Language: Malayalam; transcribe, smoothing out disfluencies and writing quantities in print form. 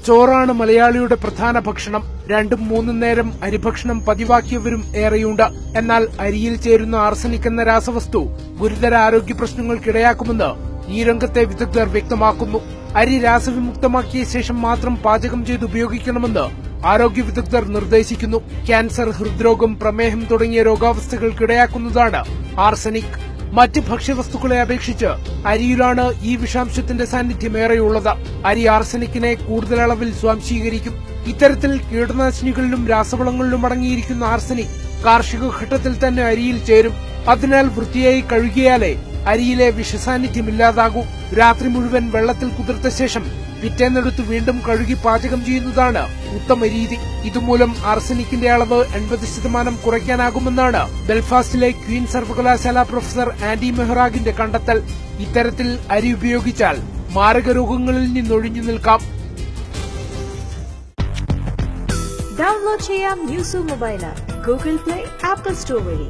ചോറാണ് മലയാളിയുടെ പ്രധാന ഭക്ഷണം. 2-3 നേരം അരിഭക്ഷണം പതിവാക്കിയവരും ഏറെയുണ്ട്. എന്നാൽ അരിയിൽ ചേരുന്ന ആർസനിക് എന്ന രാസവസ്തു ഗുരുതര ആരോഗ്യ പ്രശ്നങ്ങൾക്കിടയാക്കുമെന്ന് ഈ രംഗത്തെ വിദഗ്ധർ വ്യക്തമാക്കുന്നു. അരി രാസവിമുക്തമാക്കിയ ശേഷം മാത്രം പാചകം ചെയ്ത് ഉപയോഗിക്കണമെന്ന് ആരോഗ്യ വിദഗ്ധർ നിർദ്ദേശിക്കുന്നു. ക്യാൻസർ, ഹൃദ്രോഗം, പ്രമേഹം തുടങ്ങിയ രോഗാവസ്ഥകൾക്കിടയാക്കുന്നതാണ് ആർസനിക്. മറ്റ് ഭക്ഷ്യവസ്തുക്കളെ അപേക്ഷിച്ച് അരിയിലാണ് ഈ വിഷാംശത്തിന്റെ സാന്നിധ്യം ഏറെയുള്ളത്. അരി ആർസനിക്കിനെ കൂടുതൽ അളവിൽ സ്വാംശീകരിക്കും. ഇത്തരത്തിൽ കീടനാശിനികളിലും രാസവളങ്ങളിലും അടങ്ങിയിരിക്കുന്ന ആർസനിക് കാർഷിക ഘട്ടത്തിൽ തന്നെ അരിയിൽ ചേരും. അതിനാൽ വൃത്തിയായി കഴുകിയാലേ അരിയിലെ വിഷസാന്നിധ്യമില്ലാതാകൂ. രാത്രി മുഴുവൻ വെള്ളത്തിൽ കുതിർത്ത ശേഷം പിറ്റേന്നെടുത്ത് വീണ്ടും കഴുകി പാചകം ചെയ്യുന്നതാണ് ഉത്തമ രീതി. ഇതുമൂലം ആർസനിക്കിന്റെ അളവ് 80% കുറയ്ക്കാനാകുമെന്നാണ് ബെൽഫാസ്റ്റിലെ ക്വീൻ സർവകലാശാല പ്രൊഫസർ ആൻഡി മെഹ്റാഗിന്റെ കണ്ടെത്തൽ. ഇത്തരത്തിൽ അരി ഉപയോഗിച്ചാൽ മാരക രോഗങ്ങളിൽ നിന്നൊഴിഞ്ഞു നിൽക്കാം. ഡൗൺലോഡ് ചെയ്യാം news mobile app Google play, apple store വഴി.